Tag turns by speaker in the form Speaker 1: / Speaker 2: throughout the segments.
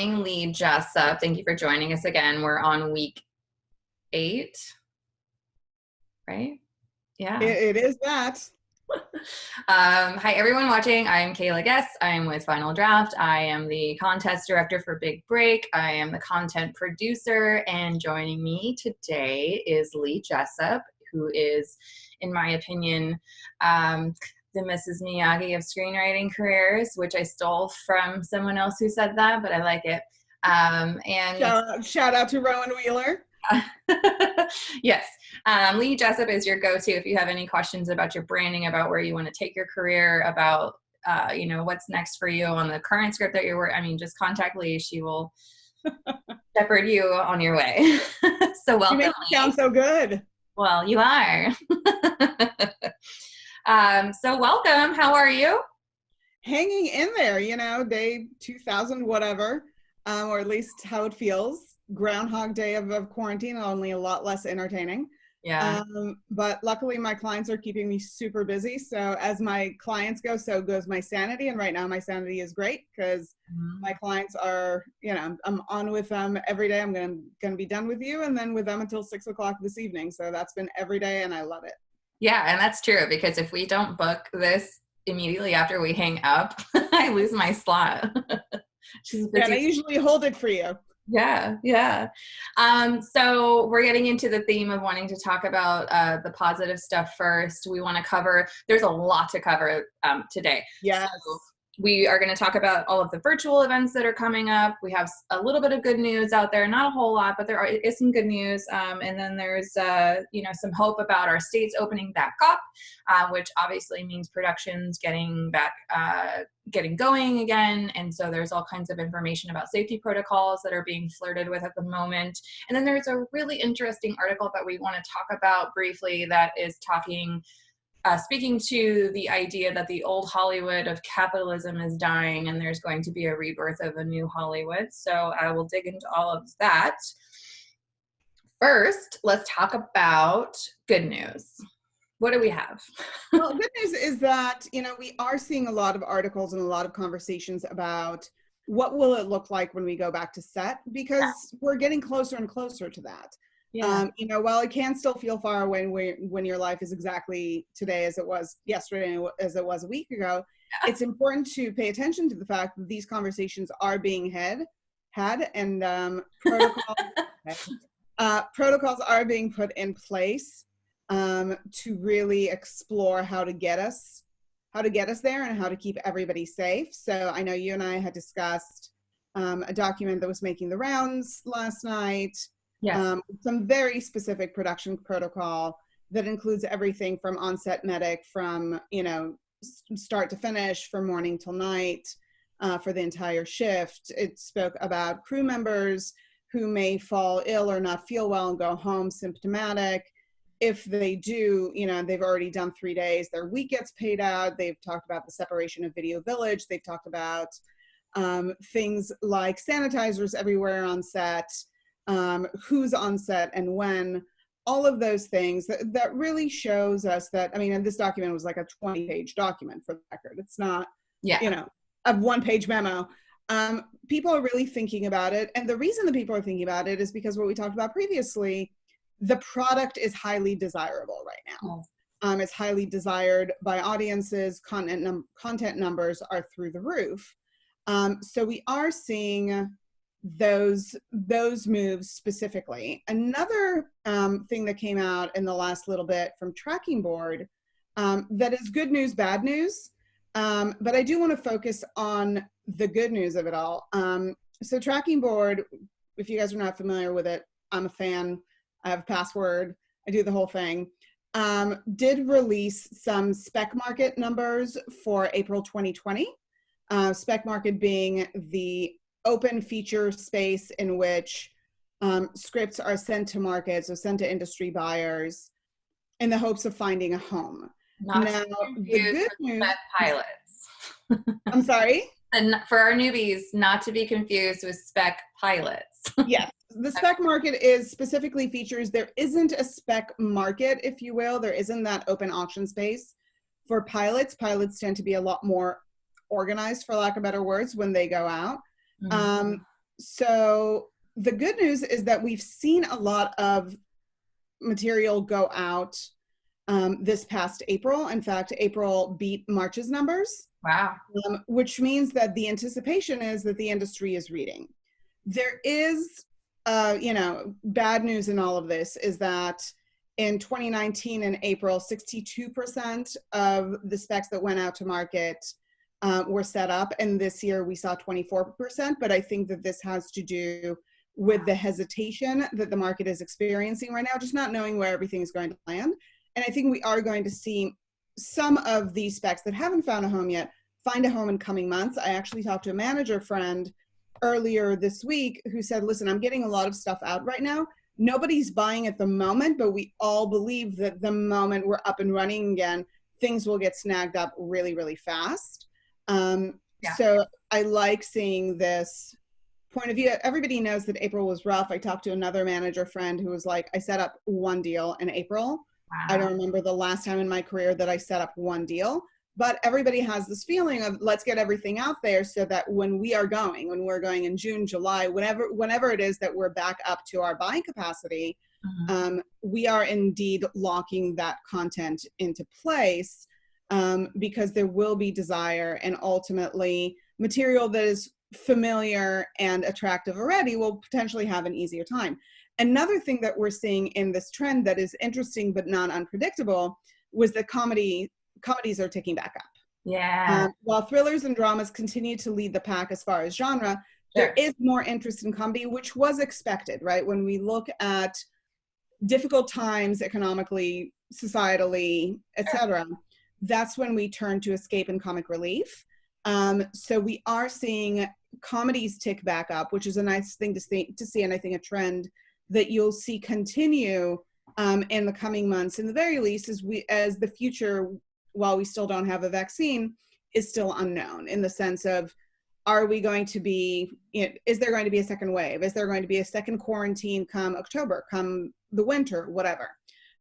Speaker 1: welcoming Lee Jessup. Thank you for joining us again. We're on week 8, right? Yeah.
Speaker 2: It is that.
Speaker 1: Hi, everyone watching. I'm Kayla Guess. I am with Final Draft. I am the contest director for Big Break. I am the content producer, and joining me today is Lee Jessup, who is, in my opinion, the Mrs. Miyagi of screenwriting careers, which I stole from someone else who said that, but I like it.
Speaker 2: And shout out to Rowan Wheeler.
Speaker 1: Yes. Lee Jessup is your go-to if you have any questions about your branding, about where you want to take your career, about what's next for you on the current script that you're working. I mean, just contact Lee. She will shepherd you on your way. So welcome.
Speaker 2: You make it sound so good.
Speaker 1: Well, you are. So welcome. How are you?
Speaker 2: Hanging in there, day 2000, whatever, or at least how it feels. Groundhog Day of quarantine, only a lot less entertaining.
Speaker 1: Yeah.
Speaker 2: But luckily my clients are keeping me super busy. So as my clients go, so goes my sanity. And right now my sanity is great because my clients are, I'm on with them every day. I'm going to be done with you and then with them until 6 o'clock this evening. So that's been every day and I love it.
Speaker 1: Yeah. And that's true because if we don't book this immediately after we hang up, I lose my slot.
Speaker 2: And I usually hold it for you.
Speaker 1: Yeah. So we're getting into the theme of wanting to talk about the positive stuff first. We want to cover, there's a lot to cover today.
Speaker 2: Yes.
Speaker 1: So we are going to talk about all of the virtual events that are coming up. We have a little bit of good news out there, not a whole lot, but there is some good news. And then there's, some hope about our states opening back up, which obviously means productions getting going again. And so there's all kinds of information about safety protocols that are being flirted with at the moment. And then there's a really interesting article that we want to talk about briefly that is speaking to the idea that the old Hollywood of capitalism is dying and there's going to be a rebirth of a new Hollywood. So I will dig into all of that. First, let's talk about good news. What do we have?
Speaker 2: Well, good news is that, we are seeing a lot of articles and a lot of conversations about what will it look like when we go back to set, because we're getting closer and closer to that.
Speaker 1: Yeah.
Speaker 2: While it can still feel far away when your life is exactly today as it was yesterday and as it was a week ago, it's important to pay attention to the fact that these conversations are being had and protocols are being put in place to really explore how to get us there and how to keep everybody safe. So I know you and I had discussed a document that was making the rounds last night.
Speaker 1: Yeah.
Speaker 2: Some very specific production protocol that includes everything from on-set medic, from, start to finish, from morning till night, for the entire shift. It spoke about crew members who may fall ill or not feel well and go home symptomatic. If they do, they've already done 3 days, their week gets paid out. They've talked about the separation of Video Village. They've talked about things like sanitizers everywhere on set. Who's on set and when, all of those things that really shows us that, and this document was like a 20-page document for the record. It's not, a 1-page memo. People are really thinking about it. And the reason that people are thinking about it is because what we talked about previously, the product is highly desirable right now. It's highly desired by audiences. Content numbers are through the roof. So we are seeing those moves specifically. Another thing that came out in the last little bit from Tracking Board that is good news, bad news, but I do want to focus on the good news of it all. So Tracking Board, if you guys are not familiar with it, I'm a fan. I have a password. I do the whole thing. Did release some spec market numbers for April 2020. Spec market being the open feature space in which scripts are sent to market, so sent to industry buyers in the hopes of finding a home.
Speaker 1: Now, the good news, pilots.
Speaker 2: I'm sorry?
Speaker 1: And for our newbies, not to be confused with spec pilots.
Speaker 2: Yes, the spec market is specifically features. There isn't a spec market, if you will. There isn't that open auction space for pilots. Pilots tend to be a lot more organized, for lack of better words, when they go out. So the good news is that we've seen a lot of material go out this past April. In fact, April beat March's numbers.
Speaker 1: Wow.
Speaker 2: Which means that the anticipation is that the industry is reading. There is, bad news in all of this is that in 2019 in April, 62% of the specs that went out to market were set up. And this year we saw 24%. But I think that this has to do with the hesitation that the market is experiencing right now, just not knowing where everything is going to land. And I think we are going to see some of these specs that haven't found a home yet find a home in coming months. I actually talked to a manager friend earlier this week who said, listen, I'm getting a lot of stuff out right now. Nobody's buying at the moment, but we all believe that the moment we're up and running again, things will get snagged up really, really fast. So I like seeing this point of view. Everybody knows that April was rough. I talked to another manager friend who was like, I set up one deal in April.
Speaker 1: Wow.
Speaker 2: I don't remember the last time in my career that I set up one deal, but everybody has this feeling of let's get everything out there so that when we're going in June, July, whenever it is that we're back up to our buying capacity, we are indeed locking that content into place because there will be desire, and ultimately material that is familiar and attractive already will potentially have an easier time. Another thing that we're seeing in this trend that is interesting but not unpredictable was that comedies are ticking back up.
Speaker 1: Yeah.
Speaker 2: While thrillers and dramas continue to lead the pack as far as genre, there is more interest in comedy, which was expected, right? When we look at difficult times economically, societally, etc., that's when we turn to escape and comic relief. So we are seeing comedies tick back up, which is a nice thing to see, and I think a trend that you'll see continue in the coming months, in the very least, as the future, while we still don't have a vaccine, is still unknown, in the sense of, are we going to be, is there going to be a second wave? Is there going to be a second quarantine come October, come the winter, whatever?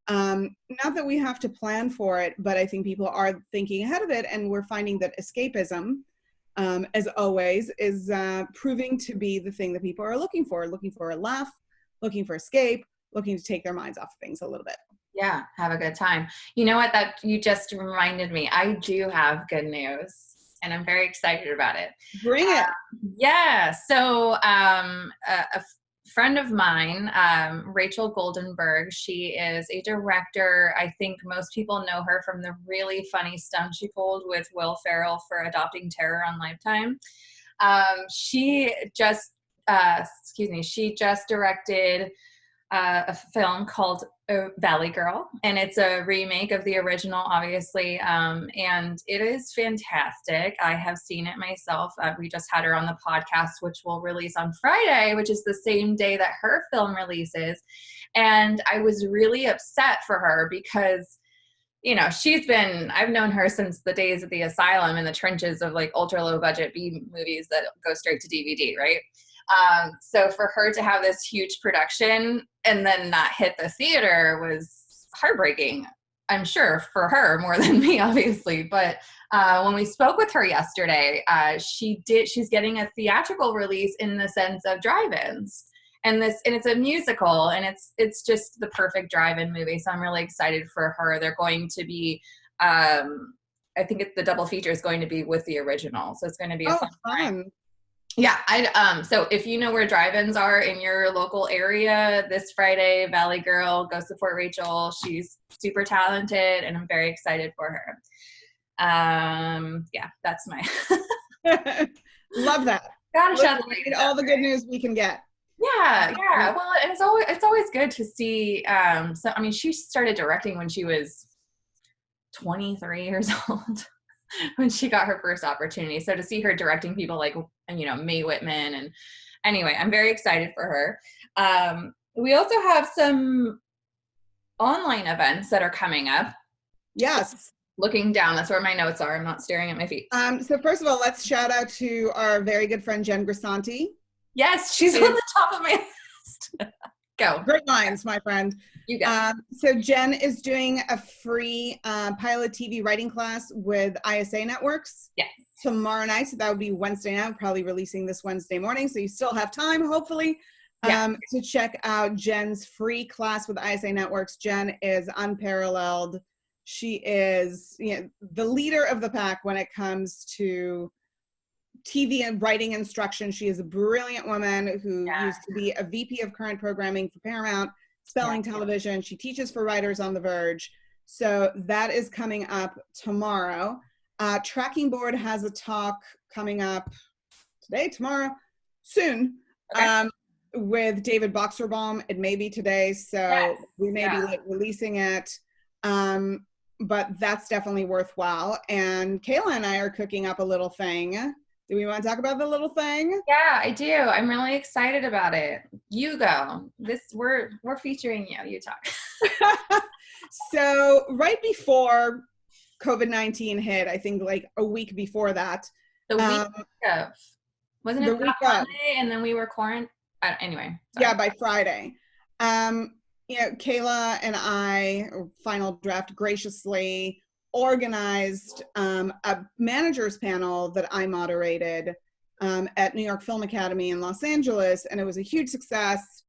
Speaker 2: Not that we have to plan for it, but I think people are thinking ahead of it, and we're finding that escapism, as always, is proving to be the thing that people are looking for a laugh, looking for escape, looking to take their minds off things a little bit.
Speaker 1: Yeah, have a good time. You know what, that you just reminded me, I do have good news, and I'm very excited about it.
Speaker 2: Bring it.
Speaker 1: Yeah, so a friend of mine, Rachel Goldenberg, she is a director. I think most people know her from the really funny stunt she pulled with Will Ferrell for Adopting Terror on Lifetime. She just directed a film called Valley Girl, and it's a remake of the original, obviously, and it is fantastic. I have seen it myself. We just had her on the podcast, which will release on Friday, which is the same day that her film releases, and I was really upset for her because, you know, I've known her since the days of The Asylum, in the trenches of like ultra low budget B movies that go straight to DVD, right? So for her to have this huge production and then not hit the theater was heartbreaking, I'm sure, for her more than me, obviously. But when we spoke with her yesterday, she's getting a theatrical release in the sense of drive-ins. And it's a musical, and it's just the perfect drive-in movie. So I'm really excited for her. They're going to be, I think the double feature is going to be with the original. So it's going to be a fun time. Yeah, so if you know where drive-ins are in your local area this Friday, Valley Girl, go support Rachel. She's super talented, and I'm very excited for her. Yeah, that's my
Speaker 2: love that.
Speaker 1: Gotta shout
Speaker 2: all the good news we can get.
Speaker 1: Yeah. Well, and it's always good to see. So I mean, she started directing when she was 23 years old. When she got her first opportunity. So to see her directing people like, you know, Mae Whitman, and anyway, I'm very excited for her. We also have some online events that are coming up.
Speaker 2: Yes.
Speaker 1: Looking down, that's where my notes are. I'm not staring at my feet.
Speaker 2: So first of all, let's shout out to our very good friend, Jen Grisanti.
Speaker 1: Yes, she's on the top of my list. Go.
Speaker 2: Great minds, my friend.
Speaker 1: You go.
Speaker 2: So Jen is doing a free pilot TV writing class with ISA Networks.
Speaker 1: Yes.
Speaker 2: Tomorrow night, so that would be Wednesday night, probably releasing this Wednesday morning, so you still have time, hopefully, to check out Jen's free class with ISA Networks. Jen is unparalleled. She is, you know, the leader of the pack when it comes to TV and writing instruction. She is a brilliant woman who used to be a VP of current programming for Paramount Spelling Television. She teaches for Writers on the Verge. So that is coming up tomorrow. Tracking Board has a talk coming up today, tomorrow, soon, with David Boxerbaum. It may be today, so we may be late releasing it. But that's definitely worthwhile. And Kayla and I are cooking up a little thing. Do we want to talk about the little thing?
Speaker 1: Yeah, I do. I'm really excited about it. You go. We're featuring you. You talk.
Speaker 2: So right before COVID-19 hit, I think like a week before that.
Speaker 1: The week of. Wasn't it Black Monday and then we were quarantined? Anyway. Sorry.
Speaker 2: Yeah, by Friday. You know, Kayla and I, Final Draft, graciously organized a managers panel that I moderated at New York Film Academy in Los Angeles, and it was a huge success.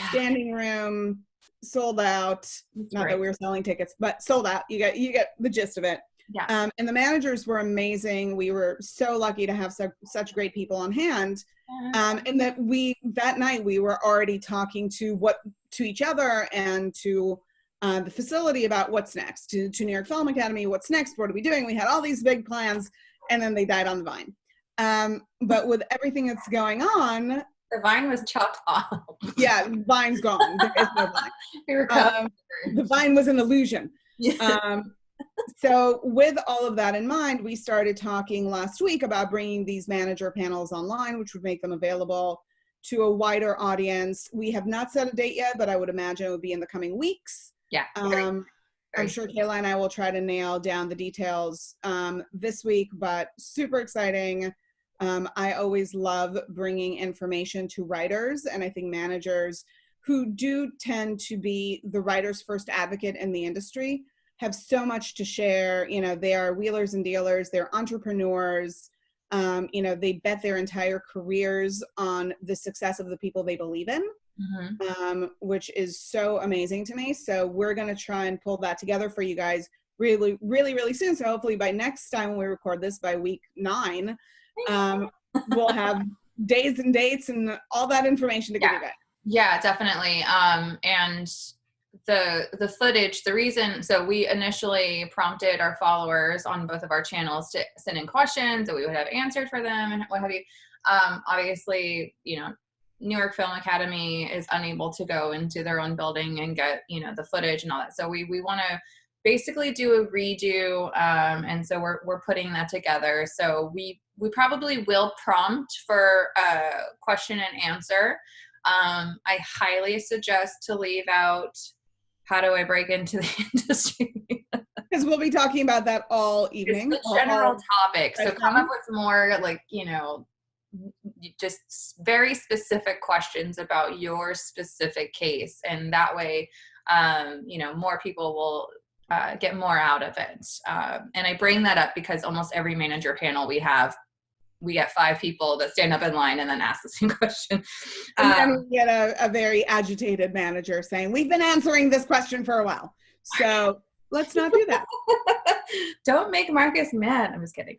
Speaker 2: Standing room, sold out. Not that we were selling tickets, but sold out. You get the gist of it.
Speaker 1: Yeah.
Speaker 2: And the managers were amazing. We were so lucky to have such great people on hand. And that night we were already talking to each other and to the facility about what's next, to New York Film Academy, what's next, what are we doing? We had all these big plans, and then they died on the vine. But with everything that's going on,
Speaker 1: the vine was chopped off.
Speaker 2: Yeah, the vine's gone. There is no vine. The vine was an illusion. So with all of that in mind, we started talking last week about bringing these manager panels online, which would make them available to a wider audience. We have not set a date yet, but I would imagine it would be in the coming weeks.
Speaker 1: Yeah.
Speaker 2: I'm sure Kayla and I will try to nail down the details this week, but super exciting. I always love bringing information to writers, and I think managers who do tend to be the writer's first advocate in the industry have so much to share. You know, they are wheelers and dealers, they're entrepreneurs. You know, they bet their entire careers on the success of the people they believe in, which is so amazing to me. So we're going to try and pull that together for you guys really, really, really soon. So hopefully by next time when we record this, by week 9, we'll have days and dates and all that information to give you guys.
Speaker 1: Yeah, definitely. And the footage, the reason, so we initially prompted our followers on both of our channels to send in questions that we would have answered for them and what have you. Obviously, you know, New York Film Academy is unable to go into their own building and get, you know, the footage and all that. So we want to basically do a redo. And so we're putting that together. So we probably will prompt for a question and answer. I highly suggest to leave out how do I break into the industry?
Speaker 2: Because we'll be talking about that all evening.
Speaker 1: It's the general topic. So come up with more, like, you know, just very specific questions about your specific case. And that way, you know, more people will get more out of it. And I bring that up because almost every manager panel we get 5 people that stand up in line and then ask the same question.
Speaker 2: And then we get a very agitated manager saying, we've been answering this question for a while. So let's not do that.
Speaker 1: Don't make Marcus mad. I'm just kidding.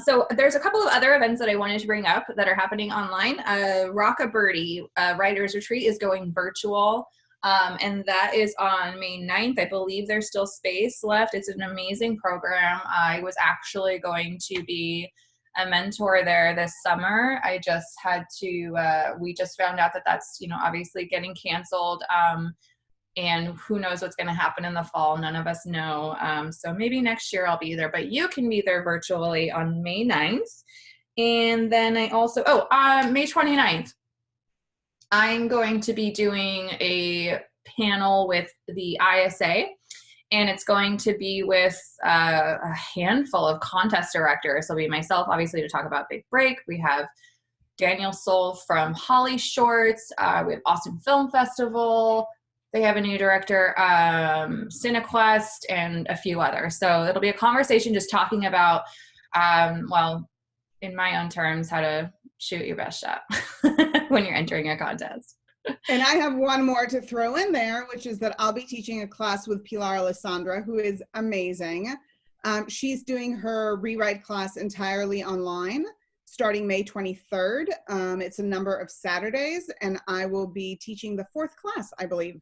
Speaker 1: So there's a couple of other events that I wanted to bring up that are happening online. Rock a Birdie Writers Retreat is going virtual. And that is on May 9th. I believe there's still space left. It's an amazing program. I was actually going to be a mentor there this summer. I just had to, we just found out that that's, you know, obviously getting canceled. And who knows what's going to happen in the fall. None of us know. So maybe next year I'll be there, but you can be there virtually on May 9th. And then I also, May 29th, I'm going to be doing a panel with the ISA. And it's going to be with a handful of contest directors. It'll be myself, obviously, to talk about Big Break. We have Daniel Soul from Holly Shorts. We have Austin Film Festival. They have a new director, Cinequest, and a few others. So it'll be a conversation just talking about, well, in my own terms, how to shoot your best shot when you're entering a contest.
Speaker 2: And I have one more to throw in there, which is that I'll be teaching a class with Pilar Alessandra, who is amazing. She's doing her rewrite class entirely online starting May 23rd. It's a number of Saturdays, and I will be teaching the 4th class, I believe.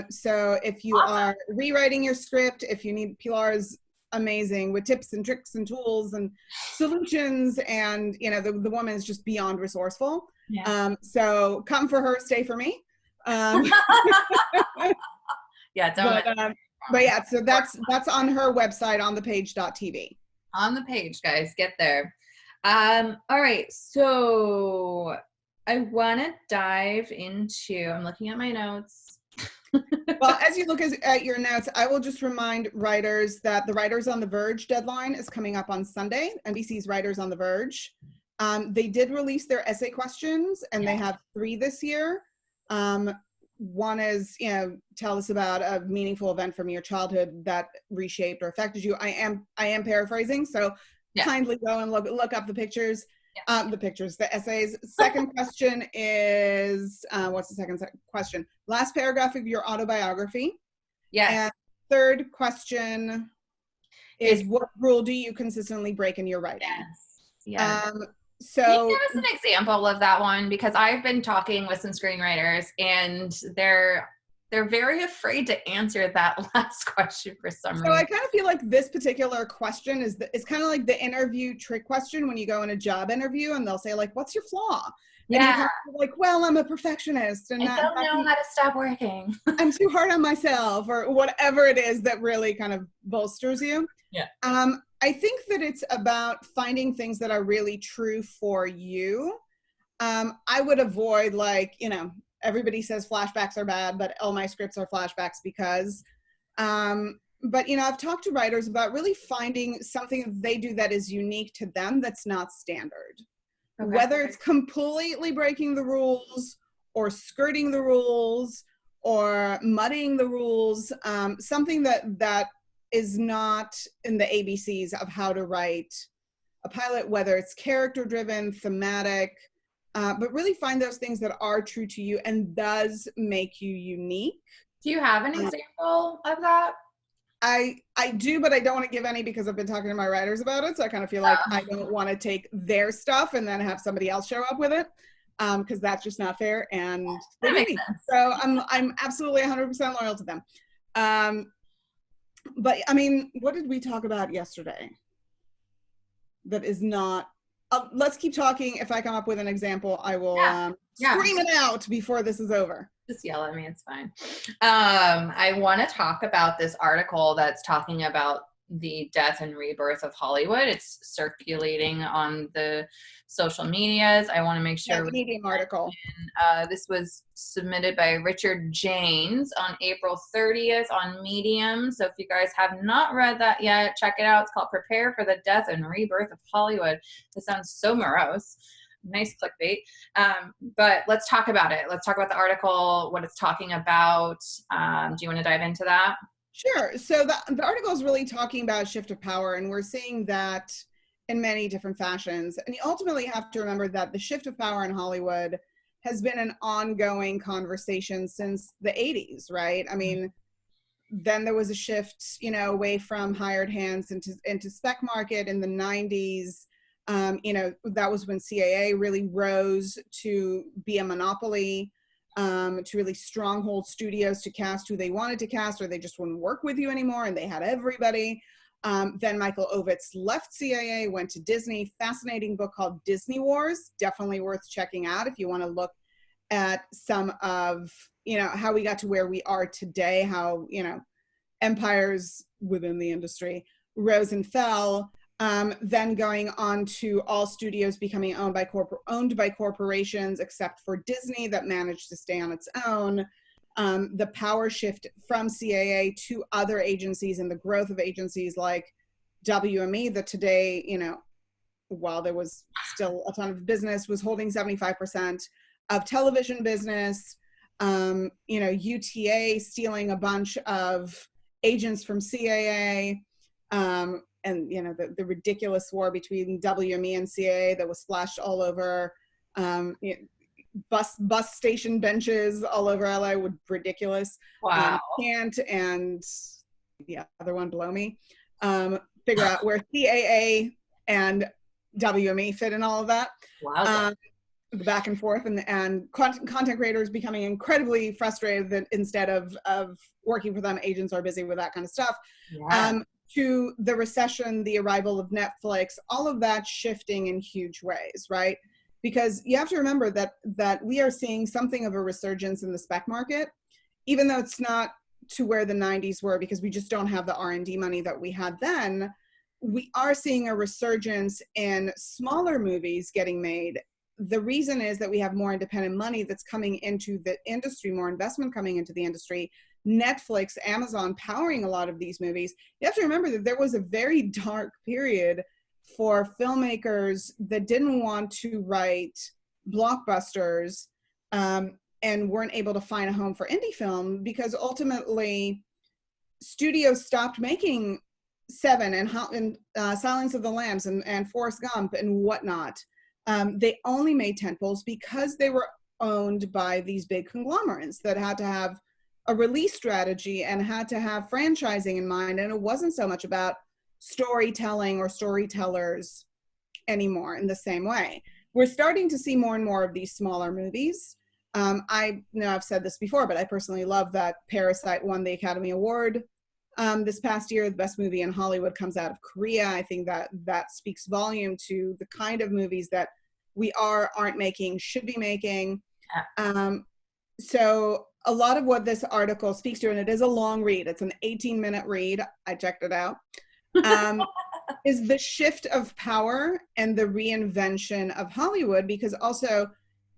Speaker 2: So if you are rewriting your script, if you need, Pilar's amazing with tips and tricks and tools and solutions, and you know, the woman is just beyond resourceful. Yeah. So come for her, stay for me.
Speaker 1: Yeah,
Speaker 2: but yeah, so that's on her website on thepage.tv.
Speaker 1: On the page, guys, get there. All right, so I want to dive into, I'm looking at my notes.
Speaker 2: Well, as you look at your notes, I will just remind writers that the Writers on the Verge deadline is coming up on Sunday, NBC's Writers on the Verge. They did release their essay questions, and they have 3 this year. One is, you know, tell us about a meaningful event from your childhood that reshaped or affected you. I am paraphrasing, so kindly go and look up the pictures. The essays. Second question is, what's the second question? Last paragraph of your autobiography.
Speaker 1: Yes.
Speaker 2: And third question is, what rule do you consistently break in your writing?
Speaker 1: Yes.
Speaker 2: So
Speaker 1: can you give us an example of that one? Because I've been talking with some screenwriters, and they're very afraid to answer that last question for some reason.
Speaker 2: So I kind of feel like this particular question is kind of like the interview trick question when you go in a job interview and they'll say like, what's your flaw? And you kind of like, well, I'm a perfectionist and
Speaker 1: I don't know how to stop working.
Speaker 2: I'm too hard on myself, or whatever it is that really kind of bolsters you.
Speaker 1: Yeah.
Speaker 2: I think that it's about finding things that are really true for you. I would avoid, like, you know, everybody says flashbacks are bad, but all my scripts are flashbacks because, but, you know, I've talked to writers about really finding something that they do that is unique to them that's not standard. Okay. Whether it's completely breaking the rules or skirting the rules or muddying the rules, something that is not in the ABCs of how to write a pilot, whether it's character driven, thematic, but really find those things that are true to you and does make you unique.
Speaker 1: Do you have an example of that?
Speaker 2: I do, but I don't want to give any because I've been talking to my writers about it. So I kind of feel like I don't want to take their stuff and then have somebody else show up with it, because that's just not fair. And
Speaker 1: that makes sense.
Speaker 2: So I'm absolutely 100% loyal to them. But I mean, what did we talk about yesterday? That is not. Let's keep talking. If I come up with an example, I will scream it out before this is over.
Speaker 1: Just yell at me, it's fine. I want to talk about this article that's talking about the death and rebirth of Hollywood. It's circulating on the social medias. I want to make sure.
Speaker 2: Medium article.
Speaker 1: This was submitted by Richard Janes on April 30th on Medium. So if you guys have not read that yet, check it out. It's called Prepare for the Death and Rebirth of Hollywood. This sounds so morose. Nice clickbait. But let's talk about it. Let's talk about the article, what it's talking about. Do you want to dive into that?
Speaker 2: Sure. So the article is really talking about a shift of power, and we're seeing that in many different fashions. And you ultimately have to remember that the shift of power in Hollywood has been an ongoing conversation since the 80s, right? I mean, then there was a shift, you know, away from hired hands into spec market in the 90s. You know, that was when CAA really rose to be a monopoly, to really stronghold studios to cast who they wanted to cast, or they just wouldn't work with you anymore, and they had everybody. Then Michael Ovitz left CAA, went to Disney. Fascinating book called Disney Wars, definitely worth checking out if you want to look at some of, you know, how we got to where we are today, how, you know, empires within the industry rose and fell. Then going on to all studios becoming owned by corporations, except for Disney that managed to stay on its own. The power shift from CAA to other agencies and the growth of agencies like WME that today, you know, while there was still a ton of business, was holding 75% of television business. UTA stealing a bunch of agents from CAA, and the ridiculous war between WME and CAA that was splashed all over bus station benches all over LA. With ridiculous.
Speaker 1: Wow.
Speaker 2: Can't and the other one below me figure out where CAA and WME fit in all of that.
Speaker 1: Wow.
Speaker 2: The back and forth, and content creators becoming incredibly frustrated that instead of working for them, agents are busy with that kind of stuff.
Speaker 1: Yeah.
Speaker 2: To the recession, the arrival of Netflix, all of that shifting in huge ways, right? Because you have to remember that we are seeing something of a resurgence in the spec market, even though it's not to where the 90s were, because we just don't have the R&D money that we had then. We are seeing a resurgence in smaller movies getting made. The reason is that we have more independent money that's coming into the industry, more investment coming into the industry. Netflix, Amazon powering a lot of these movies. You have to remember that there was a very dark period for filmmakers that didn't want to write blockbusters and weren't able to find a home for indie film, because ultimately studios stopped making Seven and Silence of the Lambs and Forrest Gump and whatnot. They only made tentpoles because they were owned by these big conglomerates that had to have a release strategy and had to have franchising in mind. And it wasn't so much about storytelling or storytellers anymore in the same way. We're starting to see more and more of these smaller movies. I know I've said this before, but I personally love that Parasite won the Academy Award this past year. The best movie in Hollywood comes out of Korea. I think that speaks volume to the kind of movies that we aren't making, should be making. So a lot of what this article speaks to, and it is a long read, it's an 18-minute read, I checked it out, is the shift of power and the reinvention of Hollywood. Because also,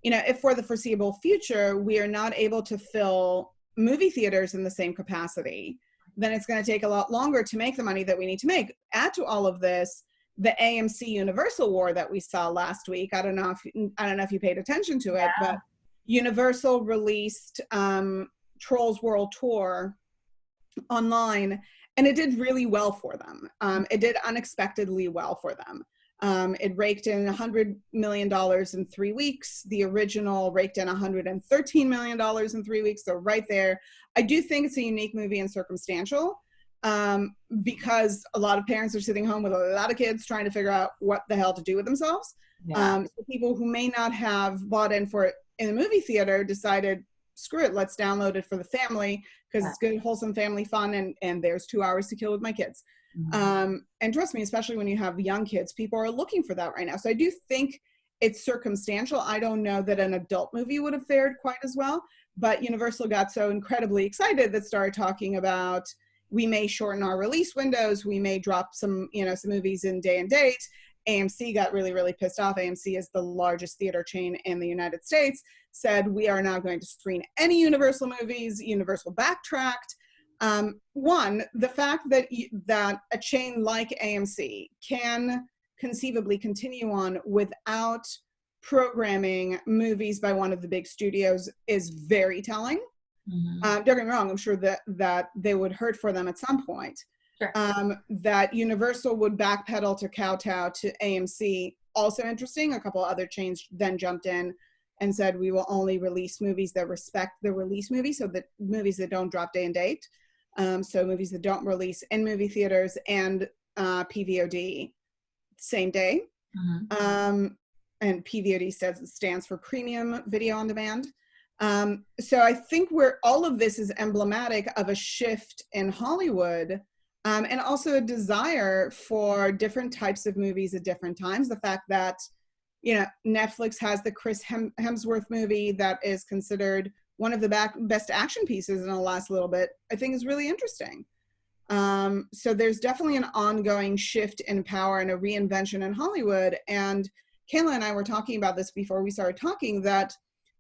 Speaker 2: if for the foreseeable future, we are not able to fill movie theaters in the same capacity, then it's going to take a lot longer to make the money that we need to make. Add to all of this the AMC Universal war that we saw last week. I don't know if you paid attention to it, but Universal released Trolls World Tour online, and it did really well for them. It did unexpectedly well for them. It raked in $100 million in 3 weeks. The original raked in $113 million in 3 weeks. So right there, I do think it's a unique movie and circumstantial, because a lot of parents are sitting home with a lot of kids trying to figure out what the hell to do with themselves. So people who may not have bought in for it in the movie theater decided, screw it, let's download it for the family, because it's good, wholesome family fun, and there's 2 hours to kill with my kids. And trust me, especially when you have young kids, people are looking for that right now. So I do think it's circumstantial. I don't know that an adult movie would have fared quite as well, but Universal got so incredibly excited that started talking about, we may shorten our release windows, we may drop some movies in day and date. AMC got really, really pissed off. AMC is the largest theater chain in the United States, said, we are not going to screen any Universal movies. Universal backtracked. One, the fact that a chain like AMC can conceivably continue on without programming movies by one of the big studios is very telling. Don't get me wrong, I'm sure that they would hurt for them at some point.
Speaker 1: Sure.
Speaker 2: That Universal would backpedal to kowtow to AMC, also interesting. A couple other chains then jumped in and said, we will only release movies that respect the release movie, so that movies that don't drop day and date. So movies that don't release in movie theaters, and PVOD same day. And PVOD stands for Premium Video on Demand. So I think all of this is emblematic of a shift in Hollywood, and also a desire for different types of movies at different times. The fact that, Netflix has the Chris Hemsworth movie that is considered one of the best action pieces in the last little bit, I think is really interesting. So there's definitely an ongoing shift in power and a reinvention in Hollywood. And Kayla and I were talking about this before we started talking, that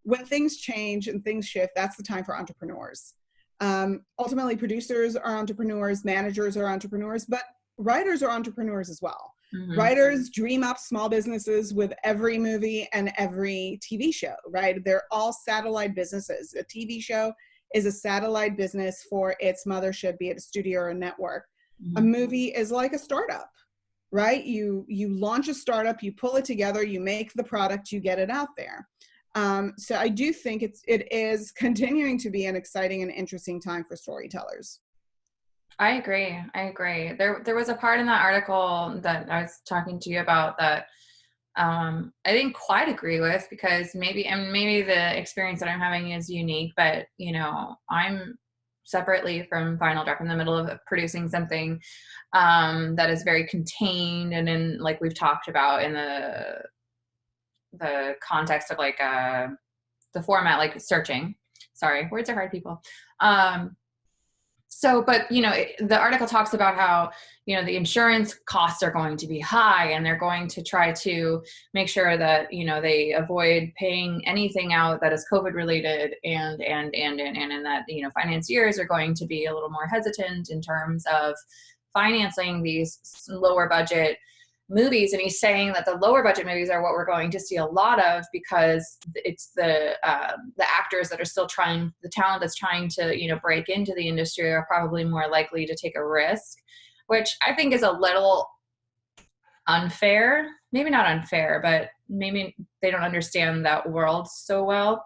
Speaker 2: when things change and things shift, that's the time for entrepreneurs. Ultimately, producers are entrepreneurs, managers are entrepreneurs, but writers are entrepreneurs as well.
Speaker 1: Mm-hmm.
Speaker 2: Writers dream up small businesses with every movie and every TV show, right? They're all satellite businesses. A TV show is a satellite business for its mothership, be it a studio or a network. A
Speaker 1: Mm-hmm.
Speaker 2: movie is like a startup, right? You launch a startup, you pull it together, you make the product, you get it out there. So I do think it is continuing to be an exciting and interesting time for storytellers.
Speaker 1: I agree. I agree. There was a part in that article that I was talking to you about that I didn't quite agree with, because maybe the experience that I'm having is unique, but I'm separately from Final Draft in the middle of producing something that is very contained, and in, like we've talked about, in the context of like the format, like searching. Sorry, words are hard, people. So, but the article talks about how the insurance costs are going to be high, and they're going to try to make sure that they avoid paying anything out that is COVID related, and that financiers are going to be a little more hesitant in terms of financing these lower budget movies. And he's saying that the lower budget movies are what we're going to see a lot of, because it's the actors that are still trying, the talent that's trying to break into the industry are probably more likely to take a risk, which I think is a little unfair. Maybe not unfair, but maybe they don't understand that world so well.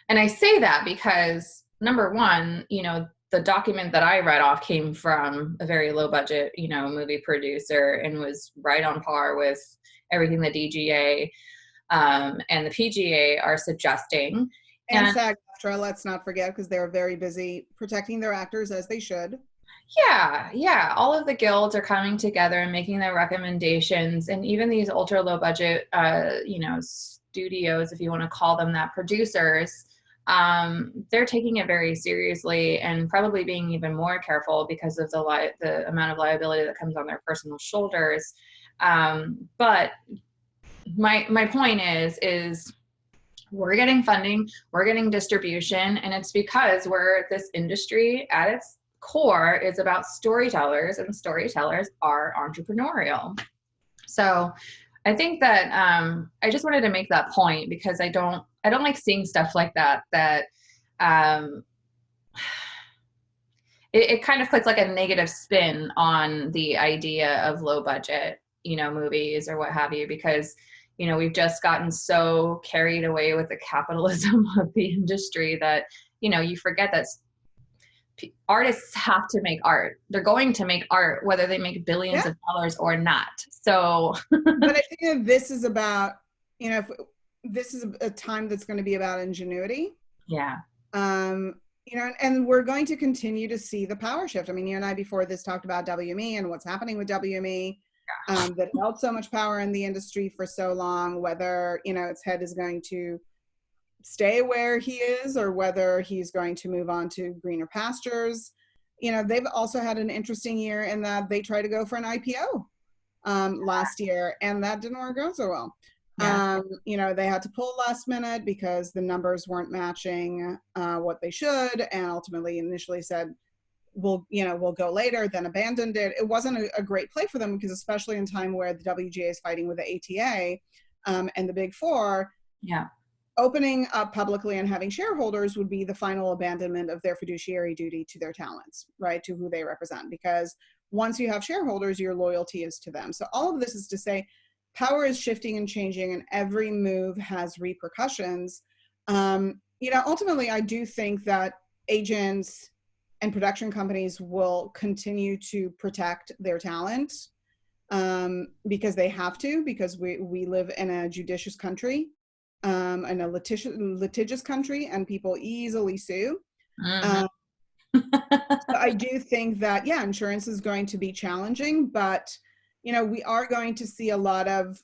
Speaker 1: And I say that because, number one, the document that I read off came from a very low budget, movie producer, and was right on par with everything the DGA and the PGA are suggesting.
Speaker 2: And SAG-AFTRA, let's not forget, because they're very busy protecting their actors, as they should.
Speaker 1: Yeah. All of the guilds are coming together and making their recommendations. And even these ultra low budget, studios, if you want to call them that, producers, they're taking it very seriously, and probably being even more careful because of the amount of liability that comes on their personal shoulders. But my point is we're getting funding, we're getting distribution, and it's because this industry at its core is about storytellers, and storytellers are entrepreneurial. So I think that I just wanted to make that point, because I don't like seeing stuff like that it kind of puts like a negative spin on the idea of low budget movies or what have you, because we've just gotten so carried away with the capitalism of the industry that you forget that artists have to make art. They're going to make art whether they make billions of dollars or not. So
Speaker 2: but I think that this is about if this is a time that's going to be about ingenuity. And we're going to continue to see the power shift. I mean, you and I before this talked about WME and what's happening with WME, that held so much power in the industry for so long, whether its head is going to stay where he is or whether he's going to move on to greener pastures. They've also had an interesting year in that they tried to go for an IPO last year, and that didn't work out so well. They had to pull last minute because the numbers weren't matching what they should, and ultimately initially said we'll go later, then abandoned it. It wasn't a great play for them, because especially in time where the WGA is fighting with the ATA and the Big Four, opening up publicly and having shareholders would be the final abandonment of their fiduciary duty to their talents, right, to who they represent, because once you have shareholders, your loyalty is to them. So all of this is to say power is shifting and changing, and every move has repercussions. Ultimately, I do think that agents and production companies will continue to protect their talent because they have to, because we live in a judicious country, in a litigious country, and people easily sue. So I do think that, insurance is going to be challenging, but we are going to see a lot of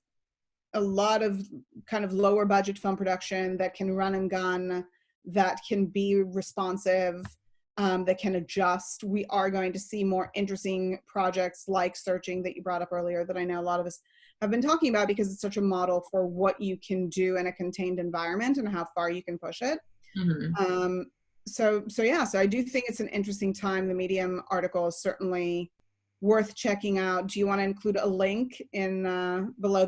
Speaker 2: kind of lower budget film production that can run and gun, that can be responsive, that can adjust. We are going to see more interesting projects like Searching that you brought up earlier, that I know a lot of us have been talking about, because it's such a model for what you can do in a contained environment and how far you can push it. So I do think it's an interesting time. The Medium article is certainly worth checking out. Do you want to include a link in below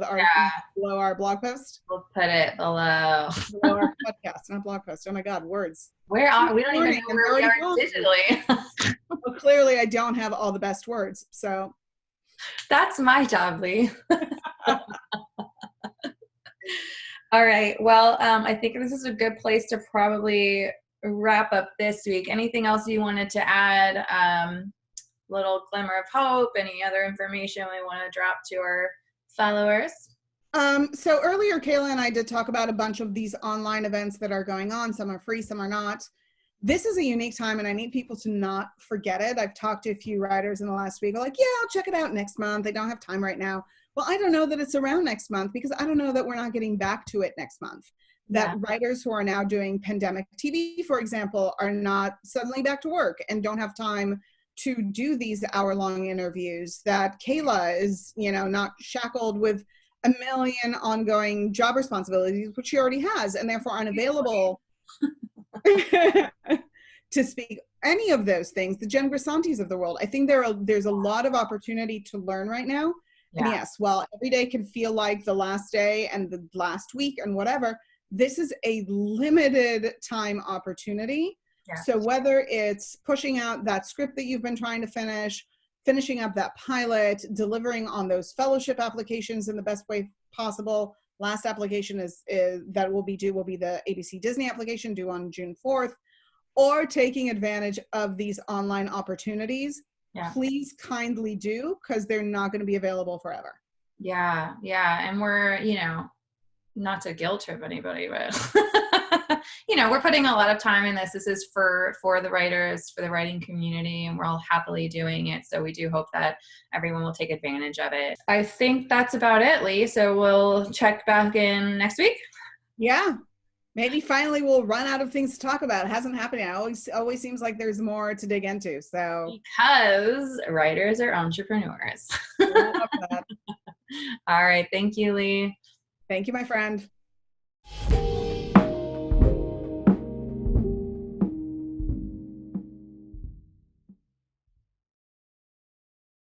Speaker 2: our blog post?
Speaker 1: We'll put it below.
Speaker 2: Below our podcast, not blog post. Oh my God, words.
Speaker 1: We don't even know where we are digitally.
Speaker 2: Well, clearly I don't have all the best words, so.
Speaker 1: That's my job, Lee. All right. Well, I think this is a good place to probably wrap up this week. Anything else you wanted to add? Little glimmer of hope, any other information we want to drop to our followers?
Speaker 2: So earlier, Kayla and I did talk about a bunch of these online events that are going on. Some are free, some are not. This is a unique time, and I need people to not forget it. I've talked to a few writers in the last week, like, yeah, I'll check it out next month. They don't have time right now. Well, I don't know that it's around next month because I don't know that we're not getting back to it next month. That writers who are now doing pandemic TV, for example, are not suddenly back to work and don't have time to do these hour-long interviews. That Kayla is, not shackled with a million ongoing job responsibilities, which she already has, and therefore unavailable to speak any of those things. The Jen Grisantis of the world. I think there's a lot of opportunity to learn right now. Yeah. And yes, while every day can feel like the last day and the last week and whatever, this is a limited time opportunity. Yeah. So whether it's pushing out that script that you've been trying to finish, finishing up that pilot, delivering on those fellowship applications in the best way possible. Last application that will be the ABC Disney application due on June 4th, or taking advantage of these online opportunities. Yeah. Please kindly do, because they're not going to be available forever.
Speaker 1: Yeah. And we're, not to guilt trip anybody, but we're putting a lot of time in this. This is for the writers, for the writing community, and we're all happily doing it. So we do hope that everyone will take advantage of it. I think that's about it, Lee. So we'll check back in next week.
Speaker 2: Yeah. Maybe finally we'll run out of things to talk about. It hasn't happened yet. It always seems like there's more to dig into. So
Speaker 1: because writers are entrepreneurs.
Speaker 2: I love that.
Speaker 1: All right. Thank you, Lee.
Speaker 2: Thank you, my friend.